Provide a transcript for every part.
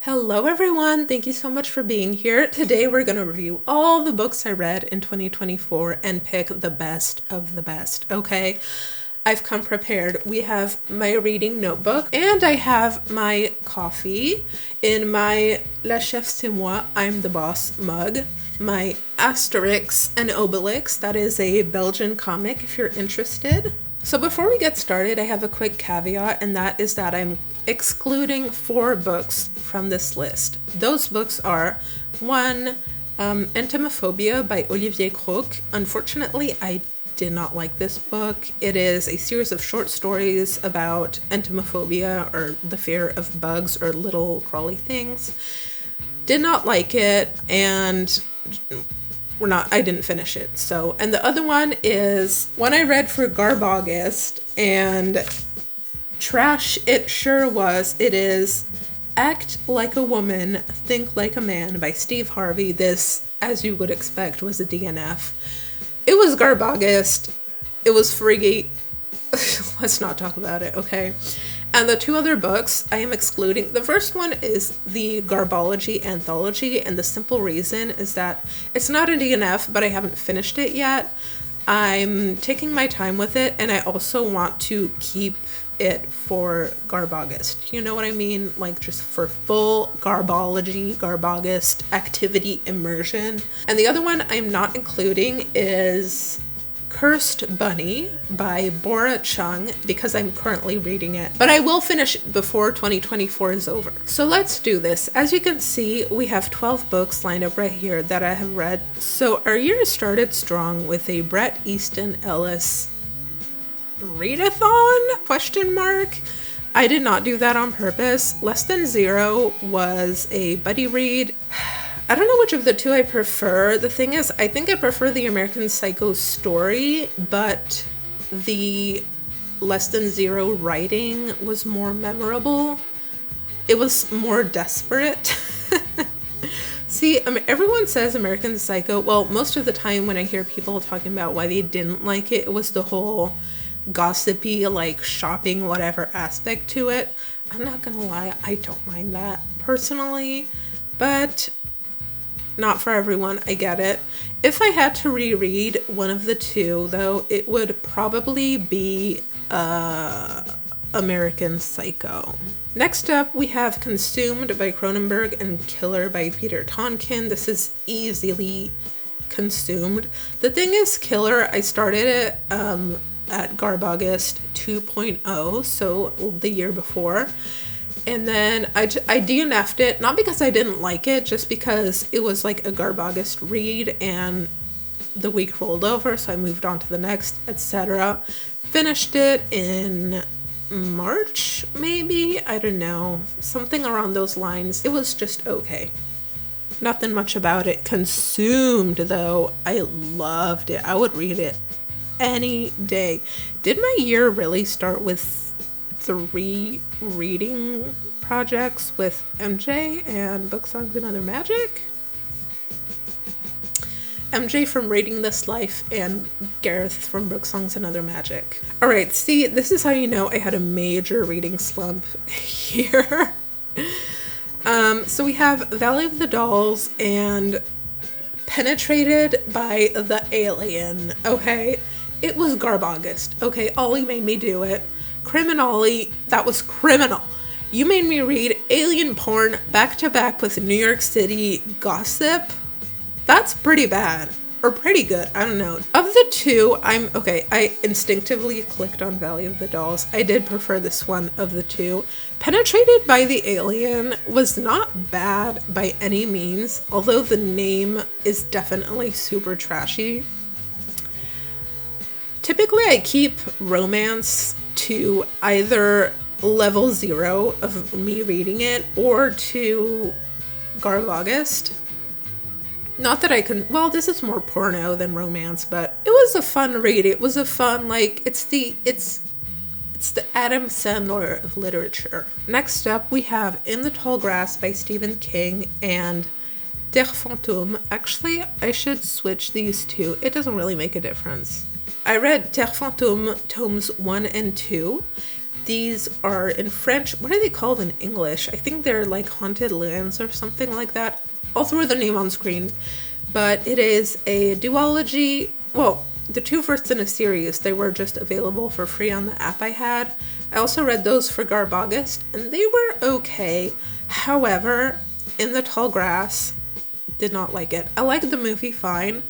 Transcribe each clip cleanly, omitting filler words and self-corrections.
Hello everyone, thank you so much for being here. Today we're going to review all the books I read in 2024 and pick the best of the best, okay? I've come prepared. We have my reading notebook and I have my coffee in my La Chef C'est Moi, I'm the Boss mug, my Asterix and Obelix, that is a Belgian comic if you're interested. So before we get started, I have a quick caveat, and that is that I'm excluding 4 books from this list. Those books are 1, Entomophobia by Olivier Krauq. Unfortunately, I did not like this book. It is a series of short stories about entomophobia, or the fear of bugs or little crawly things. Did not like it, and I didn't finish it. So, and the other one is one I read for Garbology, and trash it sure was. It is Act Like a Woman, Think Like a Man by Steve Harvey. This, as you would expect, was a DNF. It was Garbology. It was freaky. Let's not talk about it, okay? And the 2 other books I am excluding. The first one is the Garbology Anthology, and the simple reason is that it's not a DNF, but I haven't finished it yet. I'm taking my time with it, and I also want to keep it for Garbology. You know what I mean? Like, just for full Garbology activity immersion. And the other one I'm not including is Cursed Bunny by Bora Chung, because I'm currently reading it, but I will finish it before 2024 is over. So let's do this. As you can see, we have 12 books lined up right here that I have read. So our year started strong with a Bret Easton Ellis readathon? Question mark. I did not do that on purpose. Less Than Zero was a buddy read. I don't know which of the 2 I prefer. The thing is, I think I prefer the American Psycho story, but the Less Than Zero writing was more memorable. It was more desperate. See, everyone says American Psycho. Well, most of the time when I hear people talking about why they didn't like it, it was the whole gossipy, like, shopping whatever aspect to it. I'm not gonna lie, I don't mind that personally, but not for everyone. I get it. If I had to reread one of the 2, though, it would probably be American Psycho. Next up, we have Consumed by Cronenberg and Killer by Peter Tonkin. This is easily consumed. The thing is, Killer, I started it at Garbology 2.0, so the year before. And then I DNF'd it, not because I didn't like it, just because it was like a Garbology read and the week rolled over, so I moved on to the next, etc. Finished it in March, maybe? I don't know. Something around those lines. It was just okay. Nothing much about it. Consumed, though. I loved it. I would read it any day. Did my year really start with 3 reading projects with MJ and Book Songs and Other Magic? MJ from Reading This Life and Gareth from Book Songs and Other Magic. Alright, see, this is how you know I had a major reading slump here. So we have Valley of the Dolls and Penetrated by the Alien, okay? It was Garbology, okay? Ollie made me do it. Criminally, that was criminal. You made me read alien porn back to back with New York City gossip. That's pretty bad. Or pretty good, I don't know. Of the 2, I instinctively clicked on Valley of the Dolls. I did prefer this one of the 2. Penetrated by the Alien was not bad by any means, although the name is definitely super trashy. Typically, I keep romance to either level 0 of me reading it or to Garbology. Not that I can, well, this is more porno than romance, but it was a fun read. It was a fun, like, it's the Adam Sandler of literature. Next up, we have In the Tall Grass by Stephen King and Terres Fantômes. Actually, I should switch these 2. It doesn't really make a difference. I read Terres Fantômes tomes 1 and 2. These are in French. What are they called in English? I think they're like Haunted Lands or something like that. I'll throw the name on screen. But it is a duology. Well, the 2 first in a series, they were just available for free on the app I had. I also read those for Garbology, and they were okay. However, In the Tall Grass, did not like it. I liked the movie fine.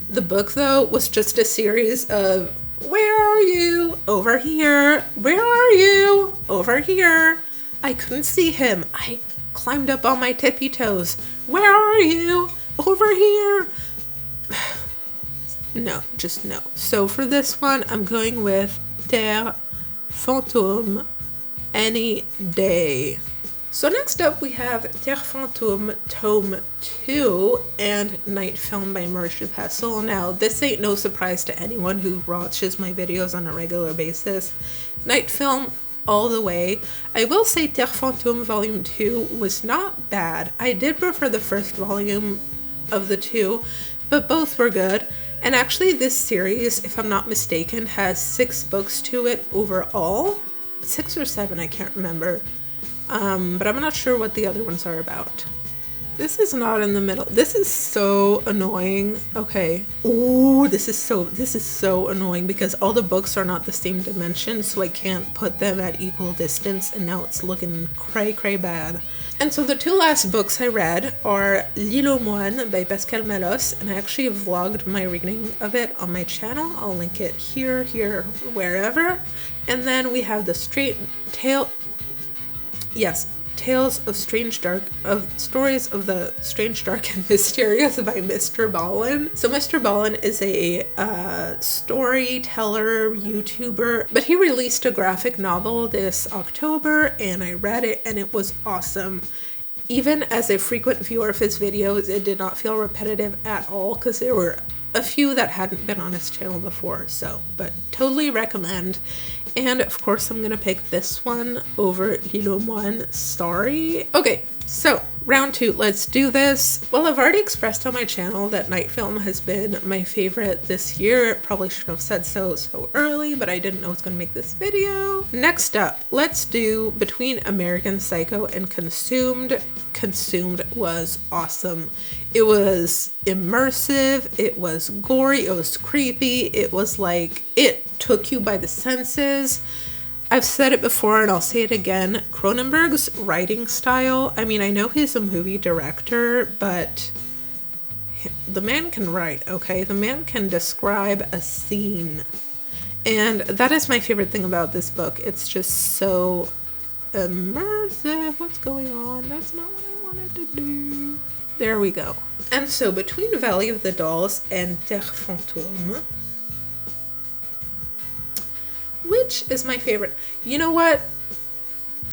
The book, though, was just a series of, where are you? Over here. Where are you? Over here. I couldn't see him. I climbed up on my tippy toes. Where are you? Over here. No, just no. So for this one, I'm going with Terres, Fantômes, any day. So next up we have Terres Fantômes Tome 2 and Night Film by Marisha Pessl. Now this ain't no surprise to anyone who watches my videos on a regular basis. Night Film all the way. I will say Terres Fantômes Volume 2 was not bad. I did prefer the first volume of the 2, but both were good. And actually this series, if I'm not mistaken, has 6 books to it overall. 6 or 7, I can't remember. But I'm not sure what the other ones are about. This is not in the middle. This is so annoying. Okay. Ooh, this is so annoying because all the books are not the same dimension, so I can't put them at equal distance, and now it's looking cray bad. And so the 2 last books I read are L'Île aux Moines by Pascal Malosse, and I actually vlogged my reading of it on my channel. I'll link it here, wherever. And then we have the Tales of Stories of the Strange, Dark, and Mysterious by MrBallen. So MrBallen is a storyteller, YouTuber, but he released a graphic novel this October, and I read it, and it was awesome. Even as a frequent viewer of his videos, it did not feel repetitive at all, because there were a few that hadn't been on his channel before, but totally recommend. And of course I'm gonna pick this one over L'Île aux Moines. Sorry. Okay, so round 2, let's do this. Well, I've already expressed on my channel that Night Film has been my favorite this year. Probably shouldn't have said so early, but I didn't know I was gonna make this video. Next up, let's do between American Psycho and Consumed. Consumed was awesome. It was immersive, it was gory, it was creepy, it was like, it took you by the senses. I've said it before and I'll say it again, Cronenberg's writing style, I mean, I know he's a movie director, but the man can write, okay? The man can describe a scene. And that is my favorite thing about this book. It's just so immersive. What's going on? That's not what I wanted to do. There we go. And so between Valley of the Dolls and Terres Fantômes, which is my favorite? You know what?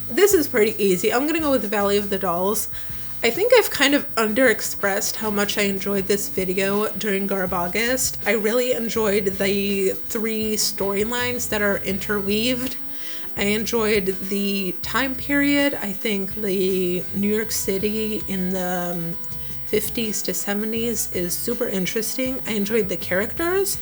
This is pretty easy. I'm gonna go with Valley of the Dolls. I think I've kind of underexpressed how much I enjoyed this video during Garbology. I really enjoyed the 3 storylines that are interweaved. I enjoyed the time period. I think the New York City in the 50s to 70s is super interesting. I enjoyed the characters.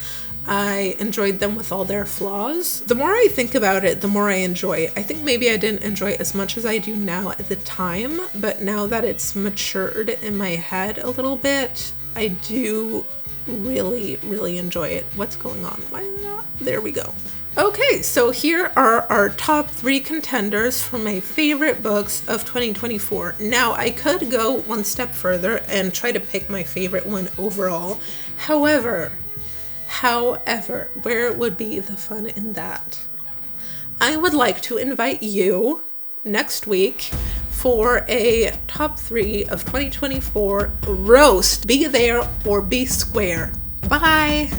I enjoyed them with all their flaws. The more I think about it, the more I enjoy it. I think maybe I didn't enjoy it as much as I do now at the time, but now that it's matured in my head a little bit, I do really enjoy it. What's going on? Why not? There we go. Okay, so here are our top 3 contenders for my favorite books of 2024. Now, I could go one step further and try to pick my favorite one overall. However, where would be the fun in that? I would like to invite you next week for a top 3 of 2024 roast. Be there or be square. Bye!